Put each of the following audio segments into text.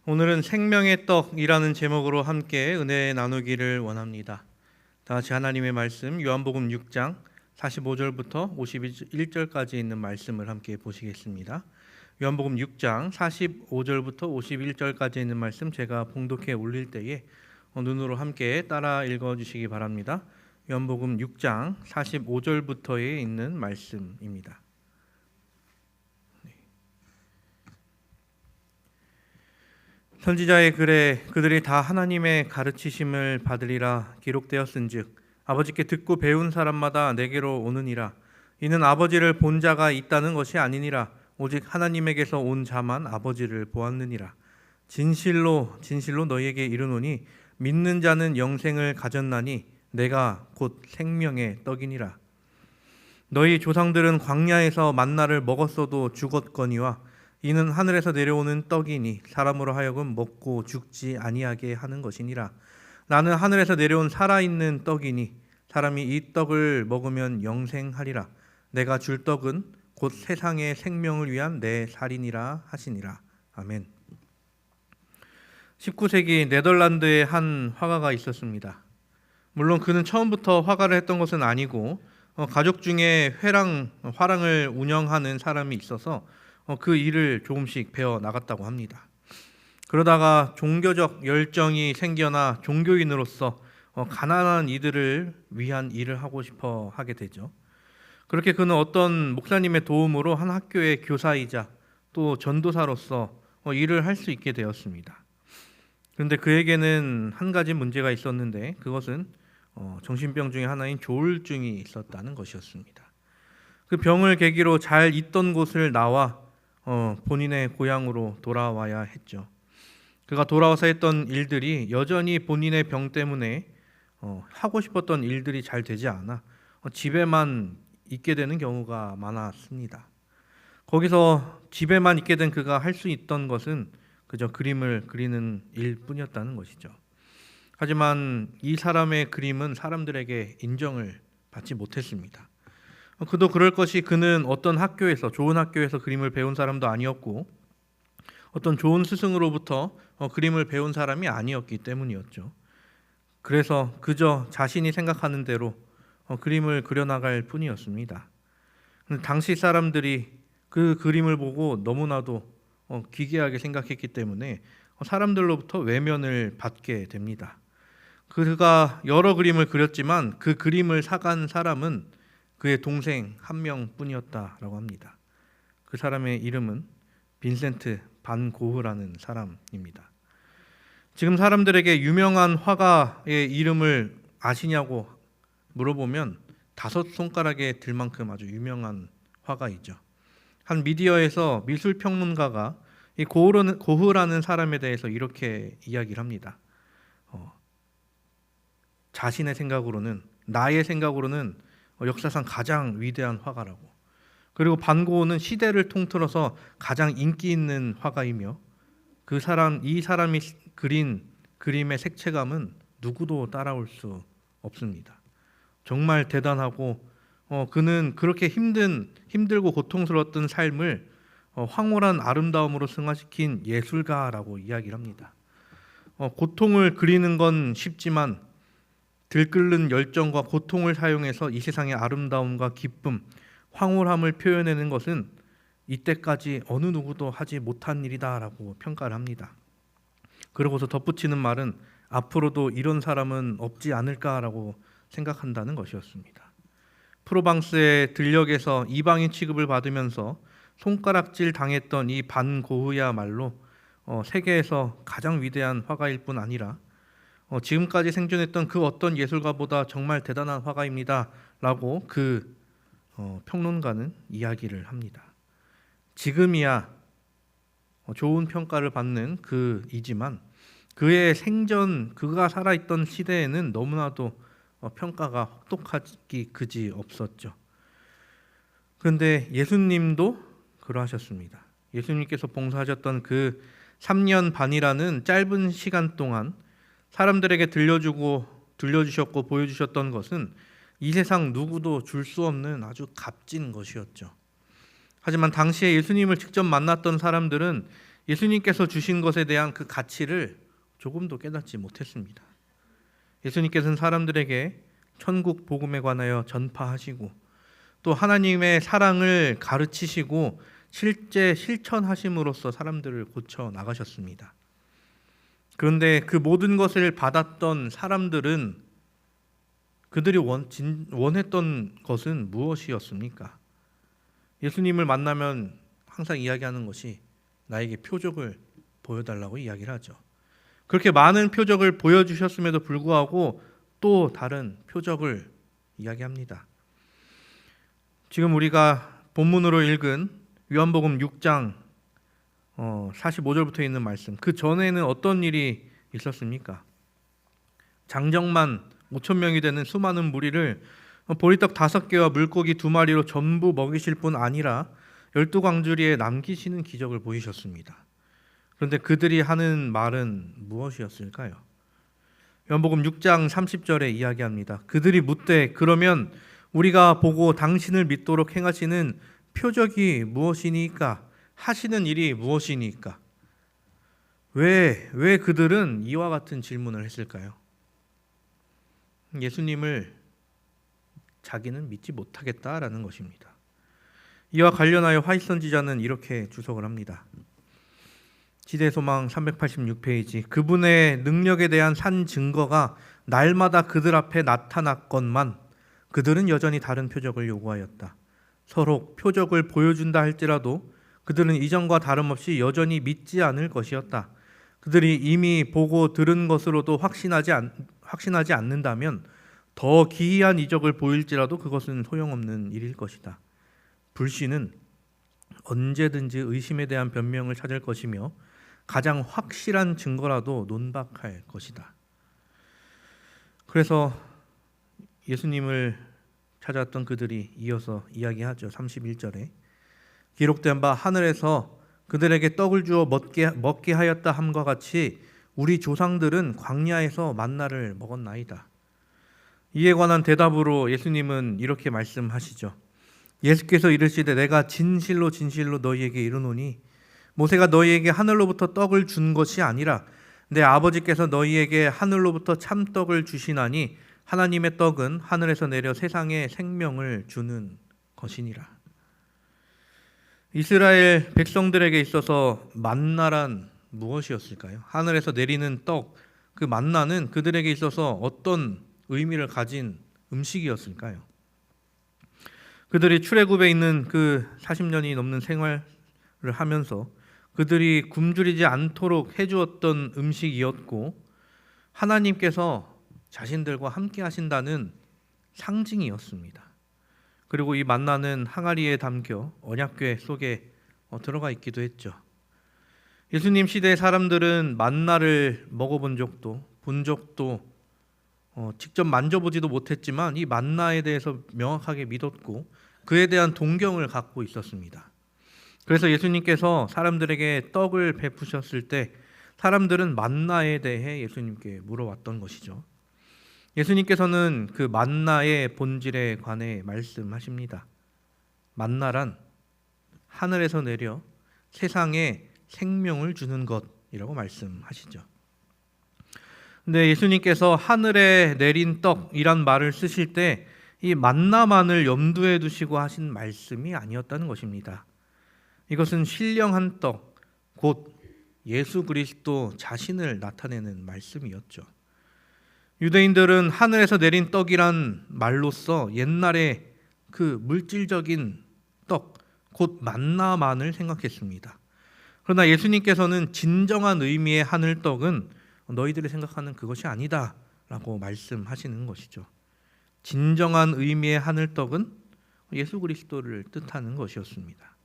오늘은 생명의 떡이라는 제목으로 함께 은혜 나누기를 원합니다. 다 같이 하나님의 말씀 요한복음 6장 45절부터 51절까지 있는 말씀을 함께 보시겠습니다. 요한복음 6장 45절부터 51절까지 있는 말씀 제가 봉독해 올릴 때에 눈으로 함께 따라 읽어주시기 바랍니다. 요한복음 6장 45절부터에 있는 말씀입니다. 선지자의 글에 그들이 다 하나님의 가르치심을 받으리라 기록되었은즉 아버지께 듣고 배운 사람마다 내게로 오느니라. 이는 아버지를 본 자가 있다는 것이 아니니라. 오직 하나님에게서 온 자만 아버지를 보았느니라. 진실로 진실로 너희에게 이르노니 믿는 자는 영생을 가졌나니 내가 곧 생명의 떡이니라. 너희 조상들은 광야에서 만나를 먹었어도 죽었거니와 이는 하늘에서 내려오는 떡이니 사람으로 하여금 먹고 죽지 아니하게 하는 것이니라. 나는 하늘에서 내려온 살아있는 떡이니 사람이 이 떡을 먹으면 영생하리라. 내가 줄 떡은 곧 세상의 생명을 위한 내 살이니라 하시니라. 아멘. 19세기 네덜란드에 한 화가가 있었습니다. 물론 그는 처음부터 화가를 했던 것은 아니고 가족 중에 화랑을 운영하는 사람이 있어서 그 일을 조금씩 배워 나갔다고 합니다. 그러다가 종교적 열정이 생겨나 종교인으로서 가난한 이들을 위한 일을 하고 싶어 하게 되죠. 그렇게 그는 어떤 목사님의 도움으로 한 학교의 교사이자 또 전도사로서 일을 할 수 있게 되었습니다. 그런데 그에게는 한 가지 문제가 있었는데 그것은 정신병 중에 하나인 조울증이 있었다는 것이었습니다. 그 병을 계기로 잘 있던 곳을 나와 본인의 고향으로 돌아와야 했죠. 그가 돌아와서 했던 일들이 여전히 본인의 병 때문에 하고 싶었던 일들이 잘 되지 않아 집에만 있게 되는 경우가 많았습니다. 거기서 집에만 있게 된 그가 할 수 있던 것은 그저 그림을 그리는 일뿐이었다는 것이죠. 하지만 이 사람의 그림은 사람들에게 인정을 받지 못했습니다. 그도 그럴 것이 그는 어떤 학교에서 좋은 학교에서 그림을 배운 사람도 아니었고 어떤 좋은 스승으로부터 그림을 배운 사람이 아니었기 때문이었죠. 그래서 그저 자신이 생각하는 대로 그림을 그려나갈 뿐이었습니다. 당시 사람들이 그 그림을 보고 너무나도 기괴하게 생각했기 때문에 사람들로부터 외면을 받게 됩니다. 그가 여러 그림을 그렸지만 그 그림을 사간 사람은 그의 동생 한 명뿐이었다라고 합니다. 그 사람의 이름은 빈센트 반 고흐라는 사람입니다. 지금 사람들에게 유명한 화가의 이름을 아시냐고 물어보면 5손가락에 들 만큼 아주 유명한 화가이죠. 한 미디어에서 미술평론가가 이 고흐라는 사람에 대해서 이렇게 이야기를 합니다. 자신의 생각으로는 나의 생각으로는 역사상 가장 위대한 화가라고. 그리고 반 고흐는 시대를 통틀어서 가장 인기 있는 화가이며 이 사람이 그린 그림의 색채감은 누구도 따라올 수 없습니다. 정말 대단하고 그는 그렇게 힘들고 고통스러웠던 삶을 황홀한 아름다움으로 승화시킨 예술가라고 이야기를 합니다. 고통을 그리는 건 쉽지만 들끓는 열정과 고통을 사용해서 이 세상의 아름다움과 기쁨, 황홀함을 표현하는 것은 이때까지 어느 누구도 하지 못한 일이다라고 평가를 합니다. 그러고서 덧붙이는 말은 앞으로도 이런 사람은 없지 않을까라고 생각한다는 것이었습니다. 프로방스의 들녘에서 이방인 취급을 받으면서 손가락질 당했던 이 반 고흐야말로 세계에서 가장 위대한 화가일 뿐 아니라 지금까지 생존했던 그 어떤 예술가보다 정말 대단한 화가입니다 라고 그 평론가는 이야기를 합니다. 지금이야 좋은 평가를 받는 그이지만 그의 생전 그가 살아있던 시대에는 너무나도 평가가 혹독하기 그지 없었죠. 그런데 예수님도 그러하셨습니다. 예수님께서 봉사하셨던 그 3년 반이라는 짧은 시간 동안 사람들에게 들려주셨고 보여주셨던 것은 이 세상 누구도 줄 수 없는 아주 값진 것이었죠. 하지만 당시에 예수님을 직접 만났던 사람들은 예수님께서 주신 것에 대한 그 가치를 조금도 깨닫지 못했습니다. 예수님께서는 사람들에게 천국 복음에 관하여 전파하시고 또 하나님의 사랑을 가르치시고 실제 실천하심으로써 사람들을 고쳐 나가셨습니다. 그런데 그 모든 것을 받았던 사람들은 그들이 원했던 것은 무엇이었습니까? 예수님을 만나면 항상 이야기하는 것이 나에게 표적을 보여달라고 이야기를 하죠. 그렇게 많은 표적을 보여주셨음에도 불구하고 또 다른 표적을 이야기합니다. 지금 우리가 본문으로 읽은 요한복음 6장 45절부터 있는 말씀, 그 전에는 어떤 일이 있었습니까? 장정만 5,000명이 되는 수많은 무리를 보리떡 5개와 물고기 2마리로 전부 먹이실 뿐 아니라 12광주리에 남기시는 기적을 보이셨습니다. 그런데 그들이 하는 말은 무엇이었을까요? 요한복음 6장 30절에 이야기합니다. 그들이 묻되 그러면 우리가 보고 당신을 믿도록 행하시는 표적이 무엇이니까? 하시는 일이 무엇이니까? 왜 그들은 이와 같은 질문을 했을까요? 예수님을 자기는 믿지 못하겠다라는 것입니다. 이와 관련하여 화이트선지자는 이렇게 주석을 합니다. 지대소망 386페이지, 그분의 능력에 대한 산 증거가 날마다 그들 앞에 나타났건만 그들은 여전히 다른 표적을 요구하였다. 서로 표적을 보여준다 할지라도 그들은 이전과 다름없이 여전히 믿지 않을 것이었다. 그들이 이미 보고 들은 것으로도 확신하지 않는다면 더 기이한 이적을 보일지라도 그것은 소용없는 일일 것이다. 불신은 언제든지 의심에 대한 변명을 찾을 것이며 가장 확실한 증거라도 논박할 것이다. 그래서 예수님을 찾았던 그들이 이어서 이야기하죠. 31절에 기록된 바 하늘에서 그들에게 떡을 주어 먹게 하였다 함과 같이 우리 조상들은 광야에서 만나를 먹었나이다. 이에 관한 대답으로 예수님은 이렇게 말씀하시죠. 예수께서 이르시되 내가 진실로 진실로 너희에게 이르노니 모세가 너희에게 하늘로부터 떡을 준 것이 아니라 내 아버지께서 너희에게 하늘로부터 참떡을 주시나니 하나님의 떡은 하늘에서 내려 세상에 생명을 주는 것이니라. 이스라엘 백성들에게 있어서 만나란 무엇이었을까요? 하늘에서 내리는 떡, 그 만나는 그들에게 있어서 어떤 의미를 가진 음식이었을까요? 그들이 출애굽에 있는 그 40년이 넘는 생활을 하면서 그들이 굶주리지 않도록 해주었던 음식이었고 하나님께서 자신들과 함께 하신다는 상징이었습니다. 그리고 이 만나는 항아리에 담겨 언약궤 속에 들어가 있기도 했죠. 예수님 시대의 사람들은 만나를 먹어본 적도 본 적도 직접 만져보지도 못했지만 이 만나에 대해서 명확하게 믿었고 그에 대한 동경을 갖고 있었습니다. 그래서 예수님께서 사람들에게 떡을 베푸셨을 때 사람들은 만나에 대해 예수님께 물어왔던 것이죠. 예수님께서는 그 만나의 본질에 관해 말씀하십니다. 만나란 하늘에서 내려 세상에 생명을 주는 것이라고 말씀하시죠. 근데 예수님께서 하늘에 내린 떡이란 말을 쓰실 때 이 만나만을 염두에 두시고 하신 말씀이 아니었다는 것입니다. 이것은 신령한 떡, 곧 예수 그리스도 자신을 나타내는 말씀이었죠. 유대인들은 하늘에서 내린 떡이란 말로써 옛날에 그 물질적인 떡, 곧 만나만을 생각했습니다. 그러나 예수님께서는 진정한 의미의 하늘떡은 너희들이 생각하는 그것이 아니다 라고 말씀하시는 것이죠. 진정한 의미의 하늘떡은 예수 그리스도를 뜻하는 것이었습니다.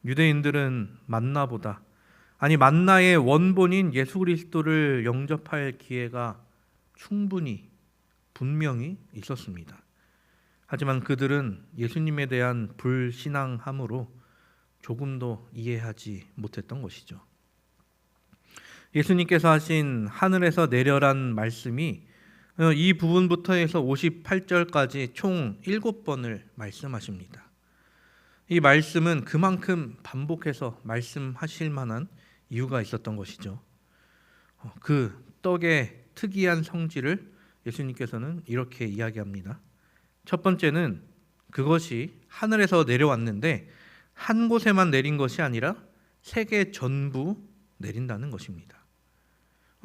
유대인들은 만나보다, 아니 만나의 원본인 예수 그리스도를 영접할 기회가 충분히 분명히 있었습니다. 하지만 그들은 예수님에 대한 불신앙함으로 조금도 이해하지 못했던 것이죠. 예수님께서 하신 하늘에서 내려란 말씀이 이 부분부터 해서 58절까지 총 7번을 말씀하십니다. 이 말씀은 그만큼 반복해서 말씀하실 만한 이유가 있었던 것이죠. 그 떡의 특이한 성질을 예수님께서는 이렇게 이야기합니다. 첫 번째는 그것이 하늘에서 내려왔는데 한 곳에만 내린 것이 아니라 세계 전부 내린다는 것입니다.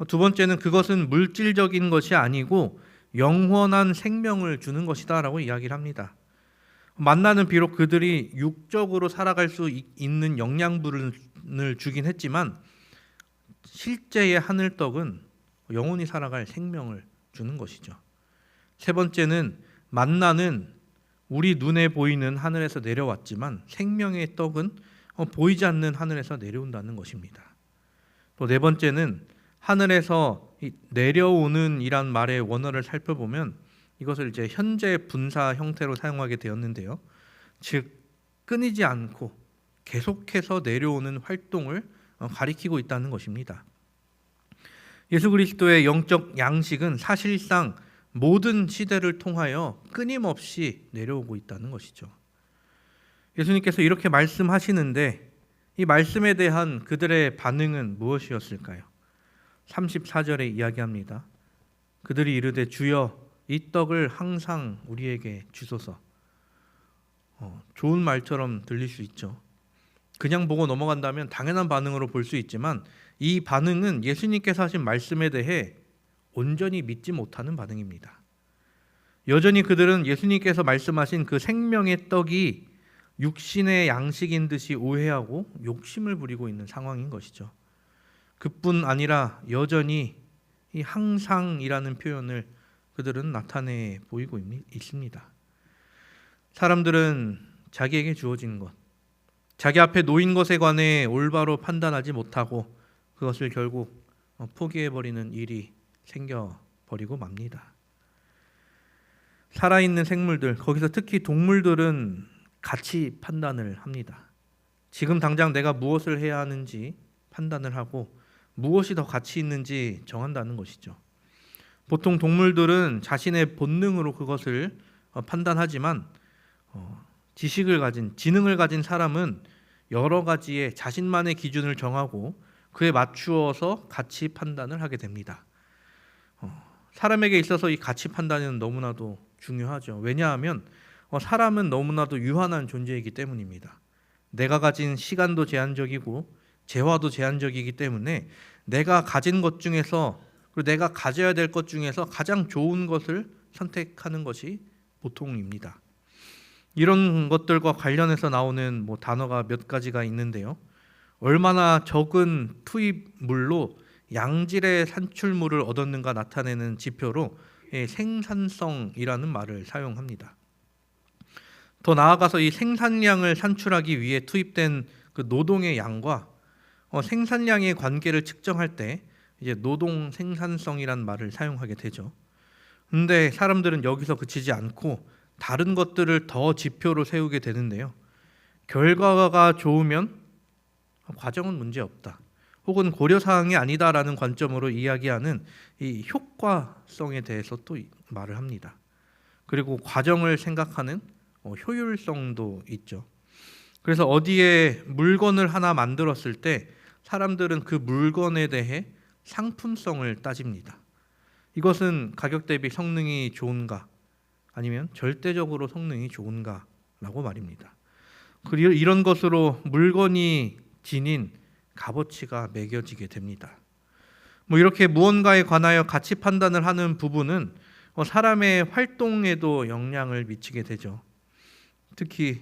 두 번째는 그것은 물질적인 것이 아니고 영원한 생명을 주는 것이다 라고 이야기를 합니다. 만나는 비록 그들이 육적으로 살아갈 수 있는 영양분을 주긴 했지만 실제의 하늘떡은 영원히 살아갈 생명을 주는 것이죠. 세 번째는 만나는 우리 눈에 보이는 하늘에서 내려왔지만 생명의 떡은 보이지 않는 하늘에서 내려온다는 것입니다. 또 네 번째는 하늘에서 내려오는 이란 말의 원어를 살펴보면 이것을 이제 현재 분사 형태로 사용하게 되었는데요. 즉 끊이지 않고 계속해서 내려오는 활동을 가리키고 있다는 것입니다. 예수 그리스도의 영적 양식은 사실상 모든 시대를 통하여 끊임없이 내려오고 있다는 것이죠. 예수님께서 이렇게 말씀하시는데 이 말씀에 대한 그들의 반응은 무엇이었을까요? 34절에 이야기합니다. 그들이 이르되 주여 이 떡을 항상 우리에게 주소서. 좋은 말처럼 들릴 수 있죠. 그냥 보고 넘어간다면 당연한 반응으로 볼 수 있지만 이 반응은 예수님께서 하신 말씀에 대해 온전히 믿지 못하는 반응입니다. 여전히 그들은 예수님께서 말씀하신 그 생명의 떡이 육신의 양식인 듯이 오해하고 욕심을 부리고 있는 상황인 것이죠. 그뿐 아니라 여전히 이 항상이라는 표현을 그들은 나타내 보이고 있습니다. 사람들은 자기에게 주어진 것, 자기 앞에 놓인 것에 관해 올바로 판단하지 못하고 그것을 결국 포기해버리는 일이 생겨버리고 맙니다. 살아있는 생물들, 거기서 특히 동물들은 가치 판단을 합니다. 지금 당장 내가 무엇을 해야 하는지 판단을 하고 무엇이 더 가치 있는지 정한다는 것이죠. 보통 동물들은 자신의 본능으로 그것을 판단하지만 지능을 가진 사람은 여러 가지의 자신만의 기준을 정하고 그에 맞추어서 가치 판단을 하게 됩니다. 사람에게 있어서 이 가치 판단은 너무나도 중요하죠. 왜냐하면 사람은 너무나도 유한한 존재이기 때문입니다. 내가 가진 시간도 제한적이고 재화도 제한적이기 때문에 내가 가진 것 중에서 그리고 내가 가져야 될 것 중에서 가장 좋은 것을 선택하는 것이 보통입니다. 이런 것들과 관련해서 나오는 단어가 몇 가지가 있는데요. 얼마나 적은 투입물로 양질의 산출물을 얻었는가 나타내는 지표로 생산성이라는 말을 사용합니다. 더 나아가서 이 생산량을 산출하기 위해 투입된 그 노동의 양과 생산량의 관계를 측정할 때 이제 노동 생산성이란 말을 사용하게 되죠. 근데 사람들은 여기서 그치지 않고 다른 것들을 더 지표로 세우게 되는데요. 결과가 좋으면 과정은 문제없다. 혹은 고려사항이 아니다라는 관점으로 이야기하는 이 효과성에 대해서 또 말을 합니다. 그리고 과정을 생각하는 효율성도 있죠. 그래서 어디에 물건을 하나 만들었을 때 사람들은 그 물건에 대해 상품성을 따집니다. 이것은 가격 대비 성능이 좋은가 아니면 절대적으로 성능이 좋은가 라고 말입니다. 그리고 이런 것으로 물건이 지닌 값어치가 매겨지게 됩니다. 이렇게 무언가에 관하여 가치 판단을 하는 부분은 사람의 활동에도 영향을 미치게 되죠. 특히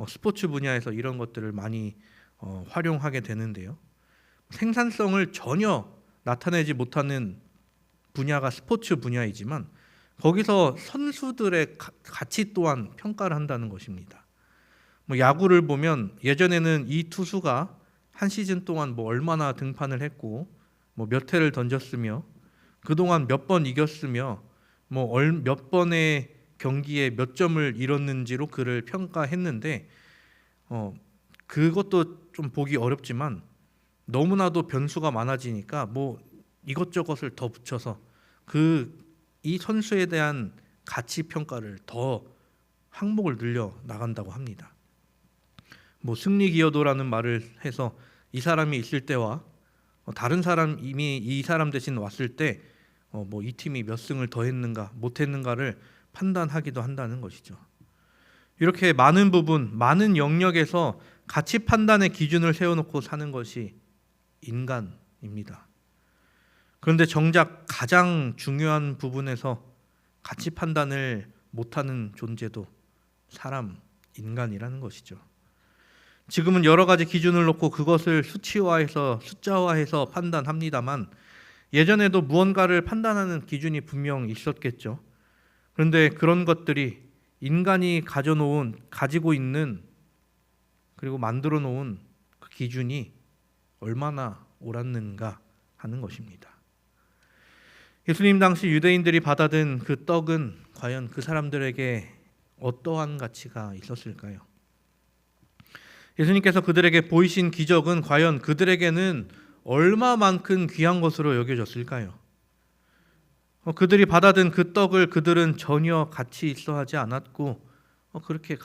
스포츠 분야에서 이런 것들을 많이 활용하게 되는데요. 생산성을 전혀 나타내지 못하는 분야가 스포츠 분야이지만 거기서 선수들의 가치 또한 평가를 한다는 것입니다. 야구를 보면 예전에는 이 투수가 한 시즌 동안 얼마나 등판을 했고 몇 회를 던졌으며 그동안 몇 번 이겼으며 몇 번의 경기에 몇 점을 이뤘는지로 그를 평가했는데 그것도 좀 보기 어렵지만 너무나도 변수가 많아지니까 이것저것을 더 붙여서 이 선수에 대한 가치 평가를 더 항목을 늘려 나간다고 합니다. 뭐 승리 기여도라는 말을 해서 이 사람이 있을 때와 다른 사람 이미 이 사람 대신 왔을 때 뭐 이 팀이 몇 승을 더 했는가 못 했는가를 판단하기도 한다는 것이죠. 이렇게 많은 부분, 많은 영역에서 가치 판단의 기준을 세워놓고 사는 것이 인간입니다. 그런데 정작 가장 중요한 부분에서 가치 판단을 못하는 존재도 사람, 인간이라는 것이죠. 지금은 여러 가지 기준을 놓고 그것을 수치화해서 숫자화해서 판단합니다만 예전에도 무언가를 판단하는 기준이 분명 있었겠죠. 그런데 그런 것들이 인간이 가지고 있는 그리고 만들어 놓은 그 기준이 얼마나 옳았는가 하는 것입니다. 예수님 당시 유대인들이 받아든 그 떡은 과연 그 사람들에게 어떠한 가치가 있었을까요? 예수님께서 그들에게 보이신 기적은 과연 그들에게는 얼마만큼 귀한 것으로 여겨졌을까요? 그들이 받아든 그 떡을 그들은 전혀 가치 있어 하지 않았고 그렇게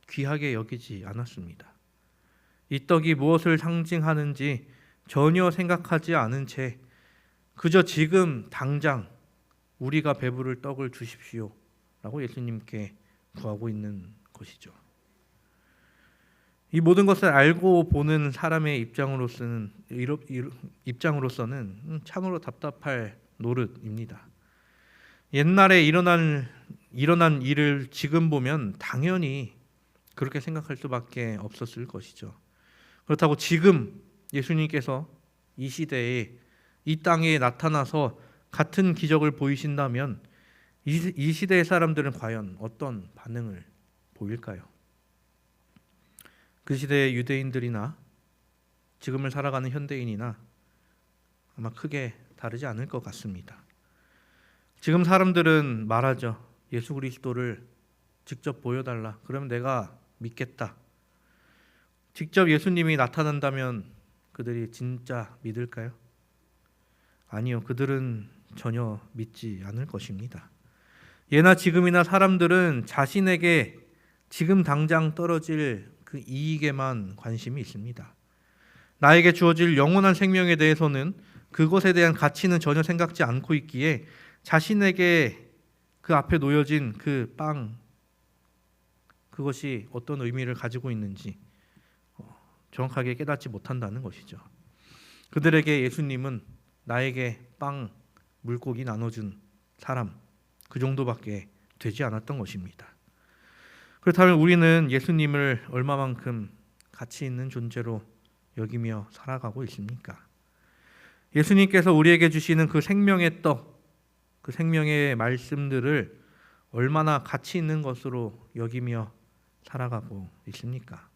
귀하게 여기지 않았습니다. 이 떡이 무엇을 상징하는지 전혀 생각하지 않은 채 그저 지금 당장 우리가 배부를 떡을 주십시오 라고 예수님께 구하고 있는 것이죠. 이 모든 것을 알고 보는 사람의 입장으로서는 참으로 답답할 노릇입니다. 옛날에 일어난 일을 지금 보면 당연히 그렇게 생각할 수밖에 없었을 것이죠. 그렇다고 지금 예수님께서 이 시대에 이 땅에 나타나서 같은 기적을 보이신다면 이 시대의 사람들은 과연 어떤 반응을 보일까요? 그 시대의 유대인들이나 지금을 살아가는 현대인이나 아마 크게 다르지 않을 것 같습니다. 지금 사람들은 말하죠. 예수 그리스도를 직접 보여달라. 그러면 내가 믿겠다. 직접 예수님이 나타난다면 그들이 진짜 믿을까요? 아니요. 그들은 전혀 믿지 않을 것입니다. 예나 지금이나 사람들은 자신에게 지금 당장 떨어질 그 이익에만 관심이 있습니다. 나에게 주어질 영원한 생명에 대해서는 그것에 대한 가치는 전혀 생각지 않고 있기에 자신에게 그 앞에 놓여진 그 빵, 그것이 어떤 의미를 가지고 있는지 정확하게 깨닫지 못한다는 것이죠. 그들에게 예수님은 나에게 빵, 물고기 나눠준 사람, 그 정도밖에 되지 않았던 것입니다. 그렇다면 우리는 예수님을 얼마만큼 가치 있는 존재로 여기며 살아가고 있습니까? 예수님께서 우리에게 주시는 그 생명의 떡, 그 생명의 말씀들을 얼마나 가치 있는 것으로 여기며 살아가고 있습니까?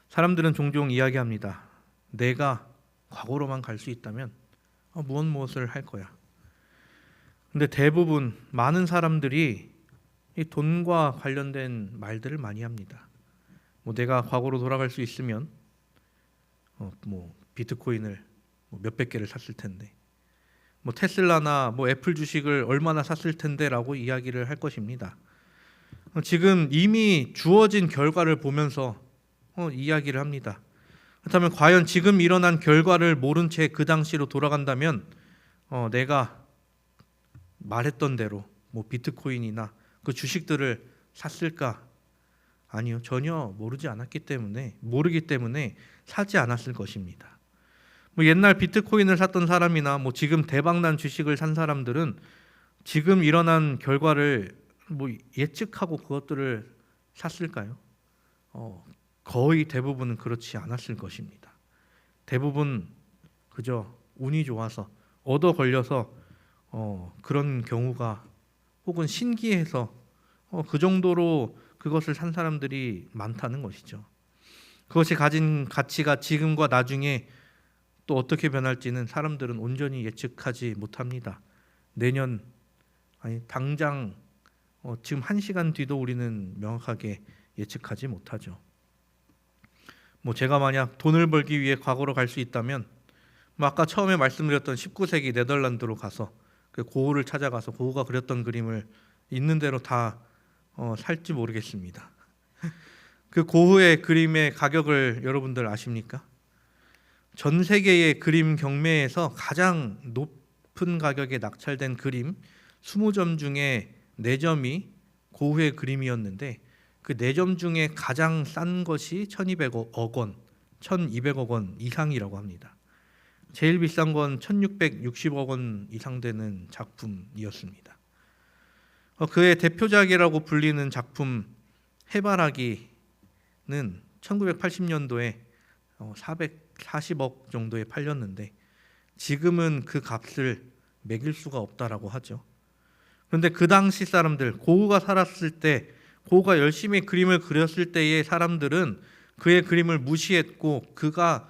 사람들은 종종 이야기합니다. 내가 과거로만 갈 수 있다면 무엇을 할 거야. 근데 대부분 많은 사람들이 이 돈과 관련된 말들을 많이 합니다. 내가 과거로 돌아갈 수 있으면 비트코인을 몇백 개를 샀을 텐데, 테슬라나 애플 주식을 얼마나 샀을 텐데라고 이야기를 할 것입니다. 지금 이미 주어진 결과를 보면서 이야기를 합니다. 그렇다면 과연 지금 일어난 결과를 모른 채 그 당시로 돌아간다면 내가 말했던 대로 비트코인이나 그 주식들을 샀을까? 아니요. 전혀 모르기 때문에 사지 않았을 것입니다. 옛날 비트코인을 샀던 사람이나 지금 대박난 주식을 산 사람들은 지금 일어난 결과를 예측하고 그것들을 샀을까요? 거의 대부분은 그렇지 않았을 것입니다. 대부분 그저 운이 좋아서 얻어 걸려서 그런 경우가 혹은 신기해서 그 정도로 그것을 산 사람들이 많다는 것이죠. 그것이 가진 가치가 지금과 나중에 또 어떻게 변할지는 사람들은 온전히 예측하지 못합니다. 당장 지금 1시간 뒤도 우리는 명확하게 예측하지 못하죠. 제가 만약 돈을 벌기 위해 과거로 갈 수 있다면 아까 처음에 말씀드렸던 19세기 네덜란드로 가서 그 고흐를 찾아가서 고흐가 그렸던 그림을 있는 대로 다 살지 모르겠습니다. 그 고흐의 그림의 가격을 여러분들 아십니까? 전 세계의 그림 경매에서 가장 높은 가격에 낙찰된 그림 20점 중에 4점이 고흐의 그림이었는데 그 4점 중에 가장 싼 것이 1200억 원, 1200억 원 이상이라고 합니다. 제일 비싼 건 1660억 원 이상 되는 작품이었습니다. 그의 대표작이라고 불리는 작품 해바라기는 1980년도에 440억 정도에 팔렸는데 지금은 그 값을 매길 수가 없다라고 하죠. 그런데 그 당시 사람들, 고흐가 살았을 때, 고흐가 열심히 그림을 그렸을 때의 사람들은 그의 그림을 무시했고, 그가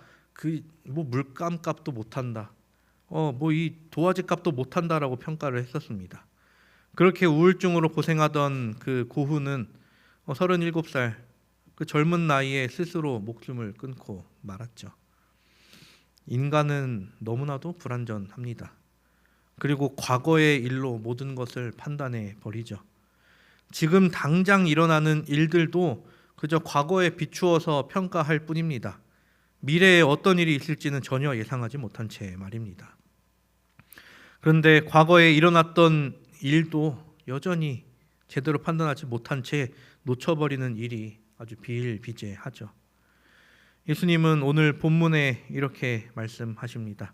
뭐 물감 값도 못한다, 뭐 이 도화지 값도 못한다라고 평가를 했었습니다. 그렇게 우울증으로 고생하던 그 고흐는 37살 그 젊은 나이에 스스로 목숨을 끊고 말았죠. 인간은 너무나도 불완전합니다. 그리고 과거의 일로 모든 것을 판단해 버리죠. 지금 당장 일어나는 일들도 그저 과거에 비추어서 평가할 뿐입니다. 미래에 어떤 일이 있을지는 전혀 예상하지 못한 채 말입니다. 그런데 과거에 일어났던 일도 여전히 제대로 판단하지 못한 채 놓쳐버리는 일이 아주 비일비재하죠. 예수님은 오늘 본문에 이렇게 말씀하십니다.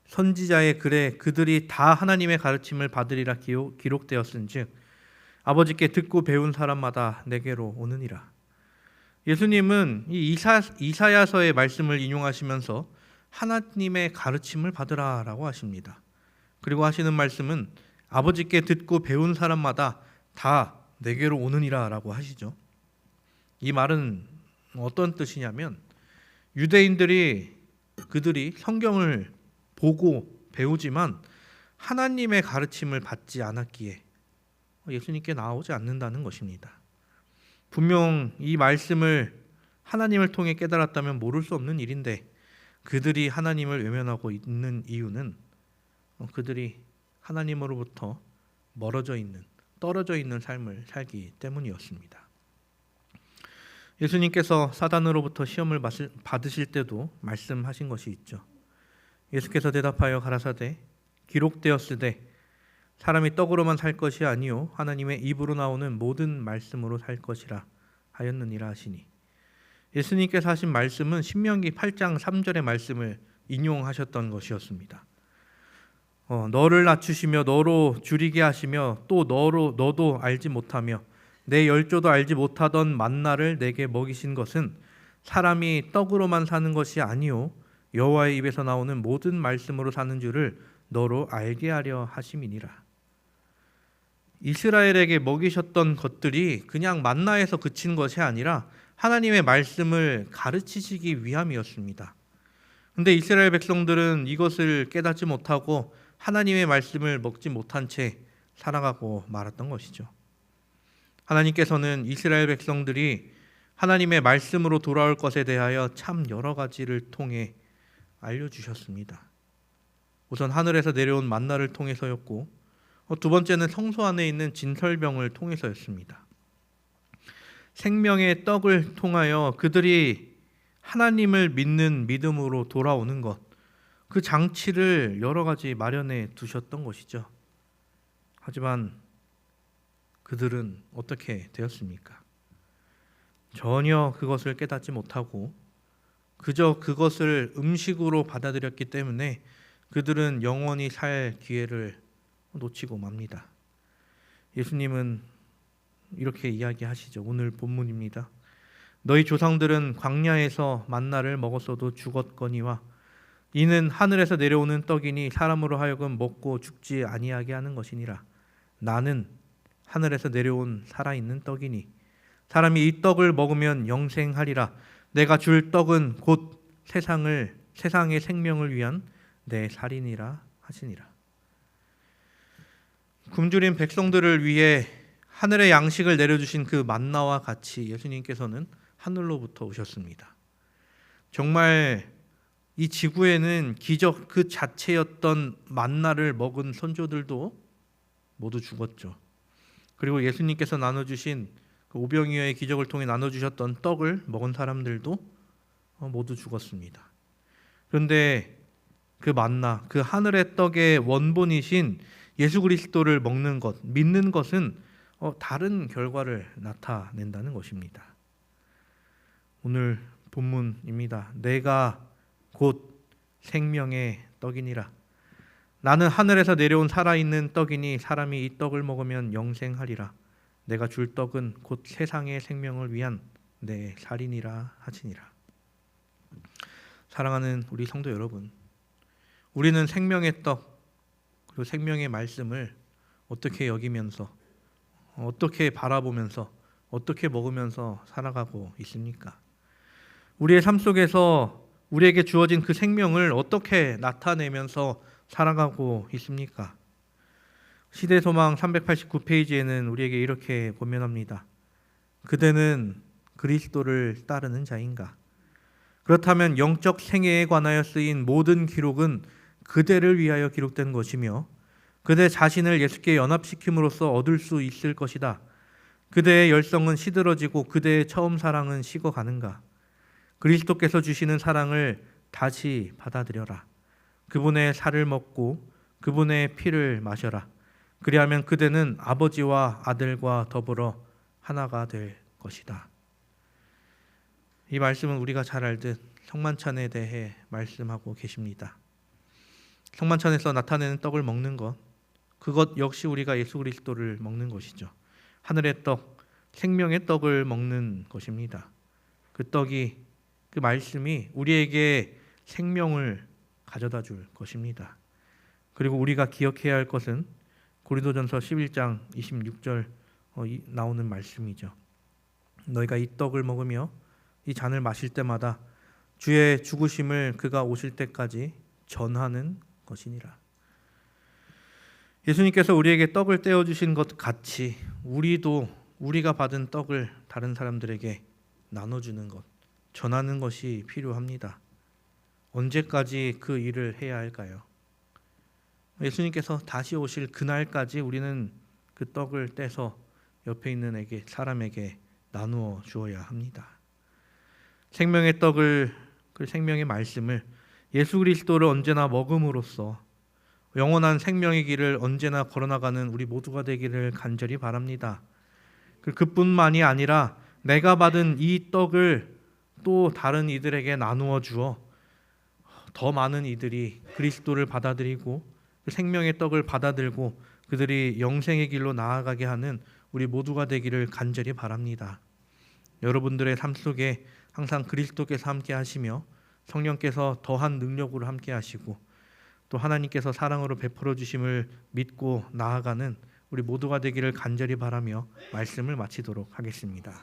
선지자의 글에 그들이 다 하나님의 가르침을 받으리라 기록되었은즉 아버지께 듣고 배운 사람마다 내게로 오느니라. 예수님은 이 이사야서의 말씀을 인용하시면서 하나님의 가르침을 받으라라고 하십니다. 그리고 하시는 말씀은 아버지께 듣고 배운 사람마다 다 내게로 오느니라라고 하시죠. 이 말은 어떤 뜻이냐면 유대인들이 그들이 성경을 보고 배우지만 하나님의 가르침을 받지 않았기에 예수님께 나오지 않는다는 것입니다. 분명 이 말씀을 하나님을 통해 깨달았다면 모를 수 없는 일인데 그들이 하나님을 외면하고 있는 이유는 그들이 하나님으로부터 떨어져 있는 삶을 살기 때문이었습니다. 예수님께서 사단으로부터 시험을 받으실 때도 말씀하신 것이 있죠. 예수께서 대답하여 가라사대 기록되었으되 사람이 떡으로만 살 것이 아니요 하나님의 입으로 나오는 모든 말씀으로 살 것이라 하였느니라 하시니, 예수님께서 하신 말씀은 신명기 8장 3절의 말씀을 인용하셨던 것이었습니다. 너를 낮추시며 너로 줄이게 하시며 또 너도 알지 못하며 내 열조도 알지 못하던 만나를 내게 먹이신 것은 사람이 떡으로만 사는 것이 아니요 여호와의 입에서 나오는 모든 말씀으로 사는 줄을 너로 알게 하려 하심이니라. 이스라엘에게 먹이셨던 것들이 그냥 만나에서 그친 것이 아니라 하나님의 말씀을 가르치시기 위함이었습니다. 그런데 이스라엘 백성들은 이것을 깨닫지 못하고 하나님의 말씀을 먹지 못한 채 살아가고 말았던 것이죠. 하나님께서는 이스라엘 백성들이 하나님의 말씀으로 돌아올 것에 대하여 참 여러 가지를 통해 알려주셨습니다. 우선 하늘에서 내려온 만나를 통해서였고, 두 번째는 성소 안에 있는 진설병을 통해서였습니다. 생명의 떡을 통하여 그들이 하나님을 믿는 믿음으로 돌아오는 것, 그 장치를 여러 가지 마련해 두셨던 것이죠. 하지만 그들은 어떻게 되었습니까? 전혀 그것을 깨닫지 못하고 그저 그것을 음식으로 받아들였기 때문에 그들은 영원히 살 기회를 놓치고 맙니다. 예수님은 이렇게 이야기하시죠. 오늘 본문입니다. 너희 조상들은 광야에서 만나를 먹었어도 죽었거니와 이는 하늘에서 내려오는 떡이니 사람으로 하여금 먹고 죽지 아니하게 하는 것이니라. 나는 하늘에서 내려온 살아있는 떡이니 사람이 이 떡을 먹으면 영생하리라. 내가 줄 떡은 곧 세상의 생명을 위한 내 살이니라 하시니라. 굶주린 백성들을 위해 하늘의 양식을 내려주신 그 만나와 같이 예수님께서는 하늘로부터 오셨습니다. 정말 이 지구에는 기적 그 자체였던 만나를 먹은 선조들도 모두 죽었죠. 그리고 예수님께서 나눠주신 그 오병이어의 기적을 통해 나눠주셨던 떡을 먹은 사람들도 모두 죽었습니다. 그런데 그 만나, 그 하늘의 떡의 원본이신 예수 그리스도를 먹는 것, 믿는 것은 다른 결과를 나타낸다는 것입니다. 오늘 본문입니다. 내가 곧 생명의 떡이니라. 나는 하늘에서 내려온 살아있는 떡이니 사람이 이 떡을 먹으면 영생하리라. 내가 줄 떡은 곧 세상의 생명을 위한 내 살이니라 하시니라. 사랑하는 우리 성도 여러분, 우리는 생명의 떡 그리고 생명의 말씀을 어떻게 여기면서, 어떻게 바라보면서, 어떻게 먹으면서 살아가고 있습니까? 우리의 삶 속에서 우리에게 주어진 그 생명을 어떻게 나타내면서 살아가고 있습니까? 시대소망 389페이지에는 우리에게 이렇게 고면합니다. 그대는 그리스도를 따르는 자인가? 그렇다면 영적 생애에 관하여 쓰인 모든 기록은 그대를 위하여 기록된 것이며 그대 자신을 예수께 연합시킴으로써 얻을 수 있을 것이다. 그대의 열성은 시들어지고 그대의 처음 사랑은 식어가는가? 그리스도께서 주시는 사랑을 다시 받아들여라. 그분의 살을 먹고 그분의 피를 마셔라. 그리하면 그대는 아버지와 아들과 더불어 하나가 될 것이다. 이 말씀은 우리가 잘 알듯 성만찬에 대해 말씀하고 계십니다. 성만찬에서 나타내는 떡을 먹는 것, 그것 역시 우리가 예수 그리스도를 먹는 것이죠. 하늘의 떡, 생명의 떡을 먹는 것입니다. 그 떡이, 그 말씀이 우리에게 생명을 가져다 줄 것입니다. 그리고 우리가 기억해야 할 것은 고린도전서 11장 26절 나오는 말씀이죠. 너희가 이 떡을 먹으며 이 잔을 마실 때마다 주의 죽으심을 그가 오실 때까지 전하는 것이니라. 예수님께서 우리에게 떡을 떼어주신 것 같이 우리도 우리가 받은 떡을 다른 사람들에게 나눠주는 것, 전하는 것이 필요합니다. 언제까지 그 일을 해야 할까요? 예수님께서 다시 오실 그날까지 우리는 그 떡을 떼서 옆에 있는 사람에게 나누어 주어야 합니다. 생명의 떡을, 그 생명의 말씀을, 예수 그리스도를 언제나 먹음으로써 영원한 생명의 길을 언제나 걸어나가는 우리 모두가 되기를 간절히 바랍니다. 그뿐만이 아니라 내가 받은 이 떡을 또 다른 이들에게 나누어 주어 더 많은 이들이 그리스도를 받아들이고 그 생명의 떡을 받아들고 그들이 영생의 길로 나아가게 하는 우리 모두가 되기를 간절히 바랍니다. 여러분들의 삶 속에 항상 그리스도께서 함께 하시며 성령께서 더한 능력으로 함께 하시고 또 하나님께서 사랑으로 베풀어 주심을 믿고 나아가는 우리 모두가 되기를 간절히 바라며 말씀을 마치도록 하겠습니다.